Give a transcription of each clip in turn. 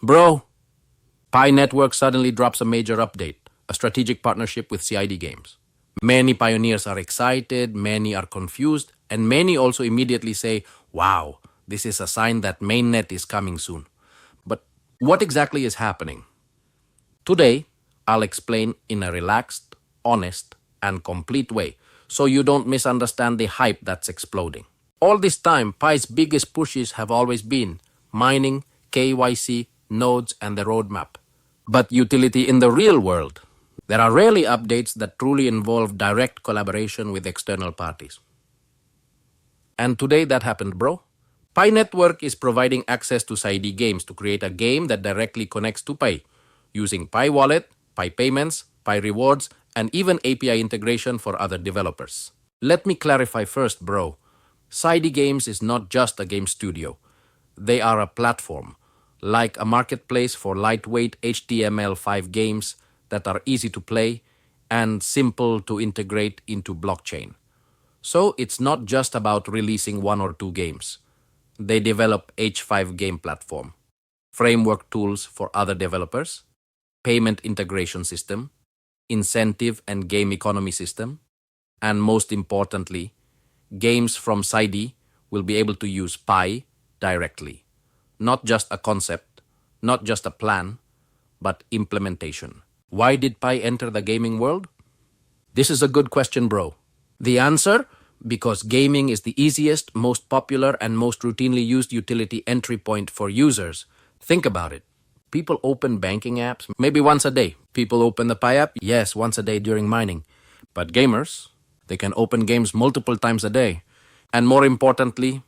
Bro, Pi Network suddenly drops a major update, a strategic partnership with CiDi Games. Many pioneers are excited, many are confused, and many also immediately say, wow, this is a sign that Mainnet is coming soon. But what exactly is happening? Today, I'll explain in a relaxed, honest, and complete way so you don't misunderstand the hype that's exploding. All this time, Pi's biggest pushes have always been mining, KYC, nodes, and the roadmap. But utility in the real world. There are rarely updates that truly involve direct collaboration with external parties. And today that happened, bro. Pi Network is providing access to CiDi Games to create a game that directly connects to Pi, using Pi Wallet, Pi Payments, Pi Rewards, and even API integration for other developers. Let me clarify first, bro. CiDi Games is not just a game studio. They are a platform, like a marketplace for lightweight HTML5 games that are easy to play and simple to integrate into blockchain. So it's not just about releasing one or two games. They develop H5 game platform, framework tools for other developers, payment integration system, incentive and game economy system, and most importantly, games from CiDi will be able to use Pi directly. Not just a concept, not just a plan, but implementation. Why did Pi enter the gaming world? This is a good question, bro. The answer? Because gaming is the easiest, most popular, and most routinely used utility entry point for users. Think about it. People open banking apps maybe once a day. People open the Pi app, yes, once a day during mining. But gamers, they can open games multiple times a day. And more importantly,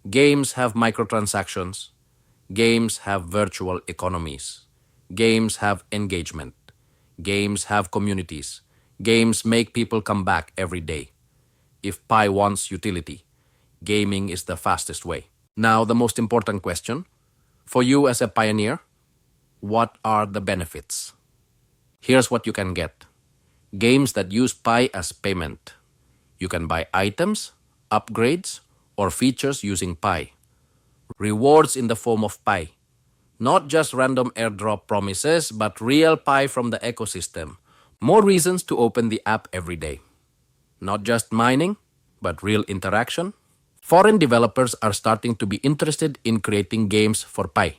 games have microtransactions. Games have virtual economies. Games have engagement. Games have communities. Games make people come back every day. If Pi wants utility, gaming is the fastest way. Now, the most important question. For you as a pioneer, what are the benefits? Here's what you can get. Games that use Pi as payment. You can buy items, upgrades, or features using Pi. Rewards in the form of Pi. Not just random airdrop promises, but real Pi from the ecosystem. More reasons to open the app every day. Not just mining, but real interaction. Foreign developers are starting to be interested in creating games for Pi.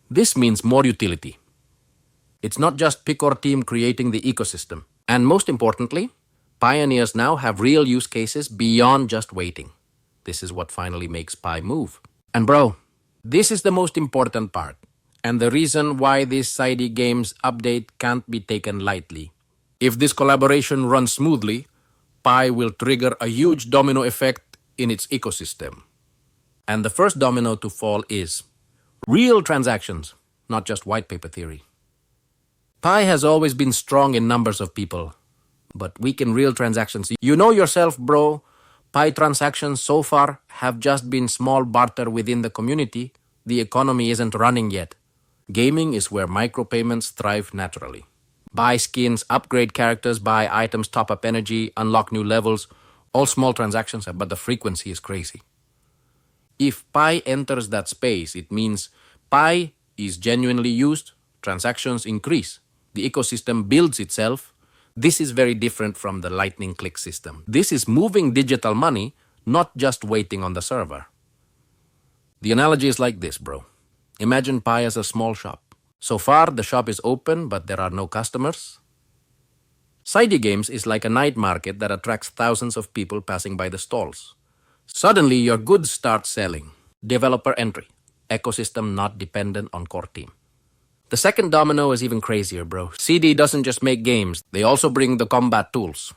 This means more utility. It's not just Picor team creating the ecosystem. And most importantly, pioneers now have real use cases beyond just waiting. This is what finally makes Pi move. And bro, this is the most important part, and the reason why this CiDi Games update can't be taken lightly. If this collaboration runs smoothly, Pi will trigger a huge domino effect in its ecosystem. And the first domino to fall is real transactions, not just white paper theory. Pi has always been strong in numbers of people, but weak in real transactions. You know yourself, bro. Pi transactions so far have just been small barter within the community. The economy isn't running yet. Gaming is where micropayments thrive naturally. Buy skins, upgrade characters, buy items, top up energy, unlock new levels. All small transactions, but the frequency is crazy. If Pi enters that space, it means Pi is genuinely used, transactions increase, the ecosystem builds itself. This is very different from the lightning click system. This is moving digital money, not just waiting on the server. The analogy is like this, bro. Imagine Pi as a small shop. So far, the shop is open, but there are no customers. CiDi Games is like a night market that attracts thousands of people passing by the stalls. Suddenly, your goods start selling. Developer entry. Ecosystem not dependent on core team. The second domino is even crazier, bro. CiDi doesn't just make games, they also bring the combat tools.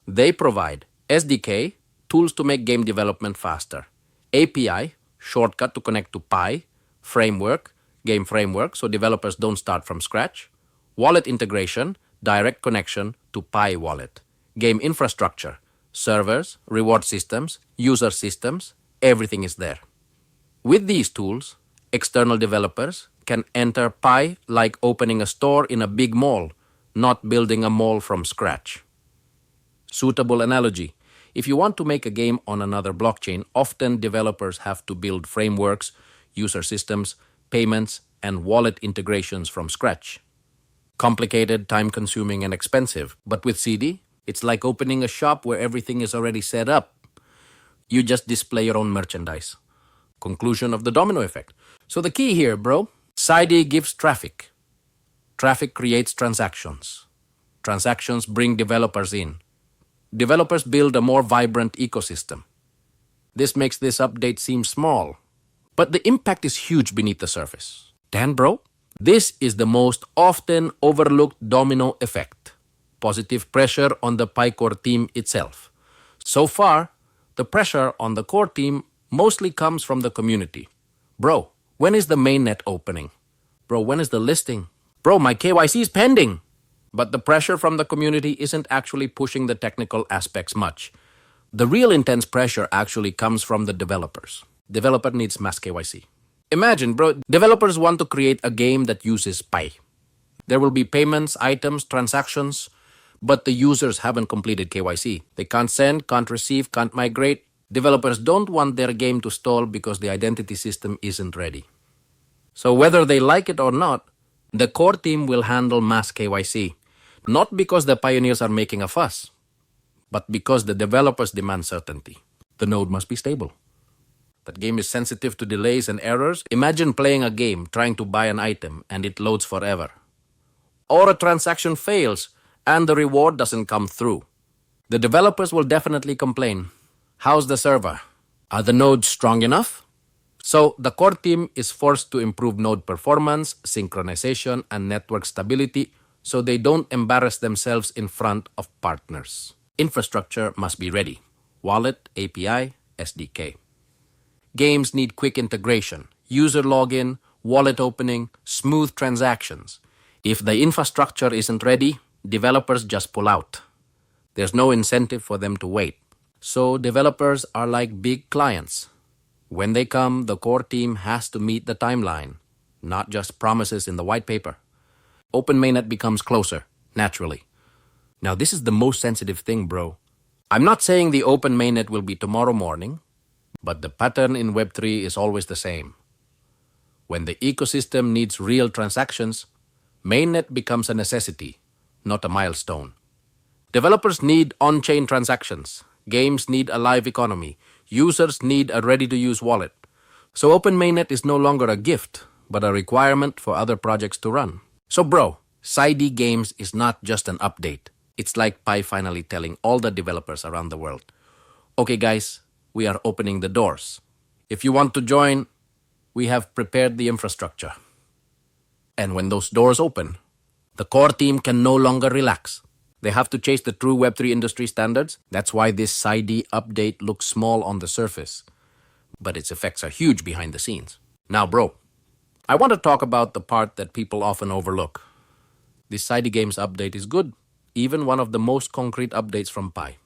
They provide SDK, tools to make game development faster. API, shortcut to connect to Pi. Framework, game framework, so developers don't start from scratch. Wallet integration, direct connection to Pi wallet. Game infrastructure, servers, reward systems, user systems, everything is there. With these tools, external developers can enter Pi like opening a store in a big mall, not building a mall from scratch. Suitable analogy. If you want to make a game on another blockchain, often developers have to build frameworks, user systems, payments, and wallet integrations from scratch. Complicated, time-consuming, and expensive. But with CiDi, it's like opening a shop where everything is already set up. You just display your own merchandise. Conclusion of the domino effect. So the key here, bro, CiDi gives traffic. Traffic creates transactions. Transactions bring developers in. Developers build a more vibrant ecosystem. This makes this update seem small, but the impact is huge beneath the surface. Dan, bro, this is the most often overlooked domino effect. Positive pressure on the Pi core team itself. So far, the pressure on the core team mostly comes from the community. Bro, when is the mainnet opening? Bro, when is the listing? Bro, my KYC is pending. But the pressure from the community isn't actually pushing the technical aspects much. The real intense pressure actually comes from the developers. Developer needs mass KYC. Imagine, bro, developers want to create a game that uses Pi. There will be payments, items, transactions, but the users haven't completed KYC. They can't send, can't receive, can't migrate. Developers don't want their game to stall because the identity system isn't ready. So whether they like it or not, the core team will handle mass KYC. Not because the pioneers are making a fuss, but because the developers demand certainty. The node must be stable. That game is sensitive to delays and errors. Imagine playing a game, trying to buy an item, and it loads forever. Or a transaction fails, and the reward doesn't come through. The developers will definitely complain. How's the server? Are the nodes strong enough? So the core team is forced to improve node performance, synchronization, and network stability so they don't embarrass themselves in front of partners. Infrastructure must be ready. Wallet, API, SDK. Games need quick integration, user login, wallet opening, smooth transactions. If the infrastructure isn't ready, developers just pull out. There's no incentive for them to wait. So developers are like big clients. When they come, the core team has to meet the timeline, not just promises in the white paper. Open mainnet becomes closer, naturally. Now this is the most sensitive thing, bro. I'm not saying the open mainnet will be tomorrow morning, but the pattern in Web3 is always the same. When the ecosystem needs real transactions, mainnet becomes a necessity, not a milestone. Developers need on-chain transactions. Games need a live economy. Users need a ready-to-use wallet. So open mainnet is no longer a gift, but a requirement for other projects to run. So bro, CiDi Games is not just an update. It's like Pi finally telling all the developers around the world, okay guys, we are opening the doors. If you want to join, we have prepared the infrastructure. And when those doors open, the core team can no longer relax. They have to chase the true Web3 industry standards. That's why this CiDi update looks small on the surface, but its effects are huge behind the scenes. Now bro, I want to talk about the part that people often overlook. This CiDi Games update is good, even one of the most concrete updates from Pi.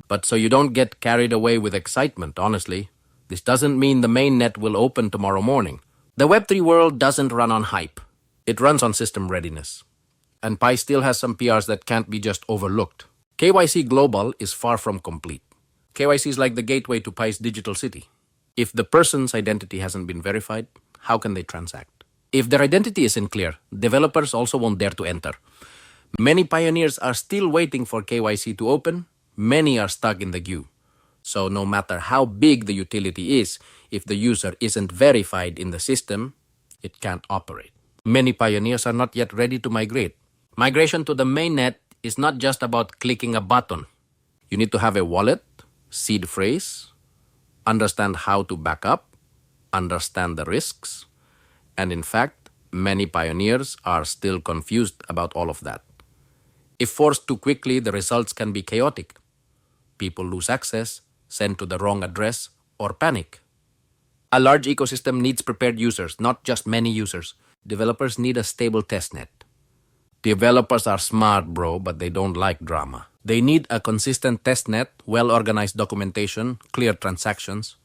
But so you don't get carried away with excitement, honestly, this doesn't mean the mainnet will open tomorrow morning. The Web3 world doesn't run on hype. It runs on system readiness. And Pi still has some PRs that can't be just overlooked. KYC Global is far from complete. KYC is like the gateway to Pi's digital city. If the person's identity hasn't been verified, how can they transact? If their identity isn't clear, developers also won't dare to enter. Many pioneers are still waiting for KYC to open. Many are stuck in the queue. So no matter how big the utility is, if the user isn't verified in the system, it can't operate. Many pioneers are not yet ready to migrate. Migration to the mainnet is not just about clicking a button. You need to have a wallet, seed phrase, understand how to back up, understand the risks, and in fact, many pioneers are still confused about all of that. If forced too quickly, the results can be chaotic. People lose access, send to the wrong address, or panic. A large ecosystem needs prepared users, not just many users. Developers need a stable testnet. Developers are smart, bro, but they don't like drama. They need a consistent testnet, well-organized documentation, clear transactions.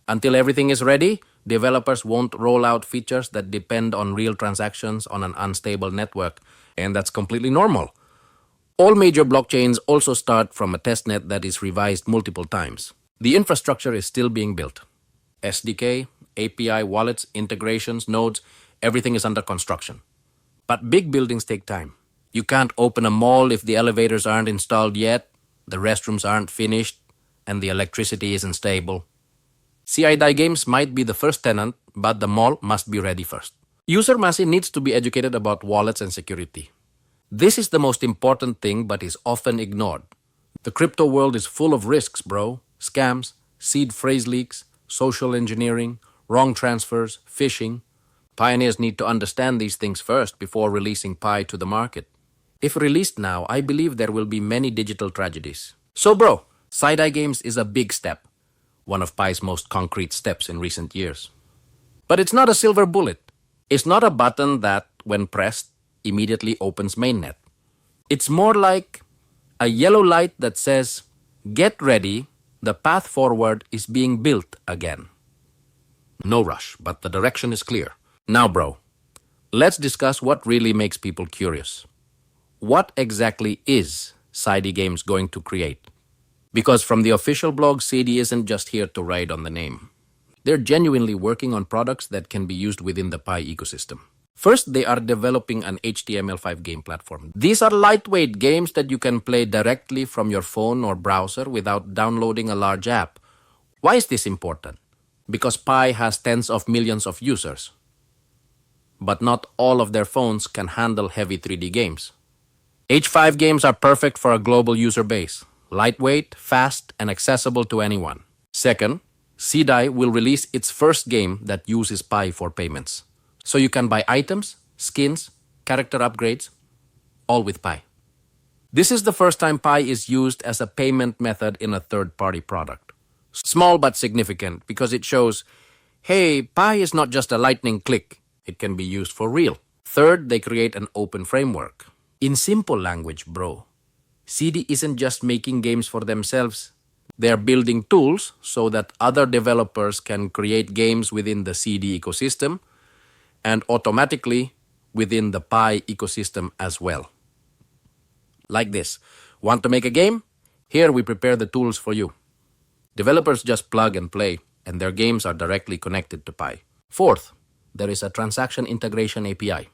Until everything is ready, developers won't roll out features that depend on real transactions on an unstable network, and that's completely normal. All major blockchains also start from a testnet that is revised multiple times. The infrastructure is still being built. SDK, API, wallets, integrations, nodes, Everything is under construction. But big buildings take time. You can't open a mall if the elevators aren't installed yet, the restrooms aren't finished, and the electricity isn't stable. CiDi Games might be the first tenant, but the mall must be ready first. User Masi needs to be educated about wallets and security. This is the most important thing, but is often ignored. The crypto world is full of risks, bro. Scams, seed phrase leaks, social engineering, wrong transfers, phishing. Pioneers need to understand these things first before releasing Pi to the market. If released now, I believe there will be many digital tragedies. So bro, CiDi Games is a big step, one of Pi's most concrete steps in recent years. But it's not a silver bullet. It's not a button that, when pressed, immediately opens Mainnet. It's more like a yellow light that says, get ready, the path forward is being built again. No rush, but the direction is clear. Now bro, let's discuss what really makes people curious. What exactly is CiDi Games going to create? Because from the official blog, CiDi isn't just here to ride on the name. They're genuinely working on products that can be used within the Pi ecosystem. First, they are developing an HTML5 game platform. These are lightweight games that you can play directly from your phone or browser without downloading a large app. Why is this important? Because Pi has tens of millions of users. But not all of their phones can handle heavy 3D games. H5 games are perfect for a global user base. Lightweight, fast, and accessible to anyone. Second, CiDi will release its first game that uses Pi for payments. So you can buy items, skins, character upgrades, all with Pi. This is the first time Pi is used as a payment method in a third-party product. Small but significant because it shows, hey, Pi is not just a lightning click. It can be used for real. Third, they create an open framework. In simple language, bro, CiDi isn't just making games for themselves. They're building tools so that other developers can create games within the CiDi ecosystem and automatically within the Pi ecosystem as well. Like this. Want to make a game? Here we prepare the tools for you. Developers just plug and play, and their games are directly connected to Pi. Fourth, there is a transaction integration API.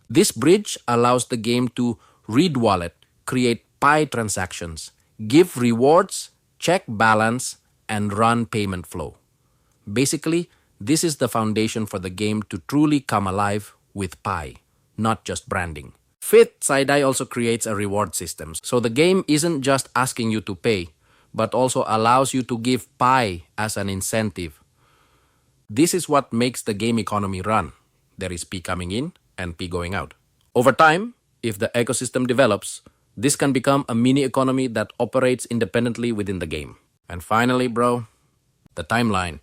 This bridge allows the game to read wallet, create Pi transactions, give rewards, check balance, and run payment flow. Basically, this is the foundation for the game to truly come alive with Pi, not just branding. Fifth, CiDi also creates a reward system. So the game isn't just asking you to pay, but also allows you to give Pi as an incentive. This is what makes the game economy run. There is P coming in and P going out. Over time, if the ecosystem develops, this can become a mini economy that operates independently within the game. And finally, bro, the timeline.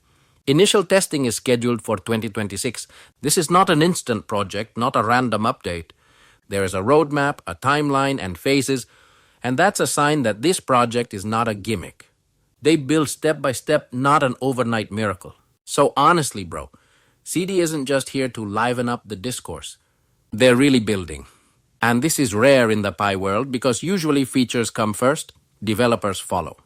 Initial testing is scheduled for 2026. This is not an instant project, not a random update. There is a roadmap, a timeline, and phases, and that's a sign that this project is not a gimmick. They build step by step, not an overnight miracle. So honestly, bro, CiDi isn't just here to liven up the discourse. They're really building. And this is rare in the Pi world because usually features come first, developers follow.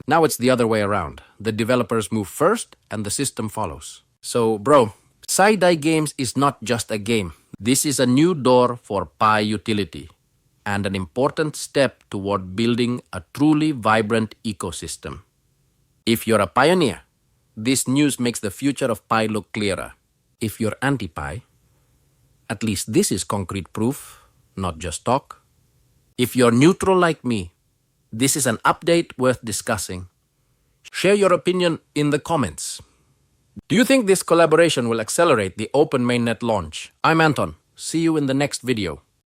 Now it's the other way around. The developers move first and the system follows. So, bro, CiDi Games is not just a game. This is a new door for Pi utility and an important step toward building a truly vibrant ecosystem. If you're a pioneer, this news makes the future of Pi look clearer. If you're anti-Pi, at least this is concrete proof, not just talk. If you're neutral like me, this is an update worth discussing. Share your opinion in the comments. Do you think this collaboration will accelerate the open mainnet launch? I'm Anton. See you in the next video.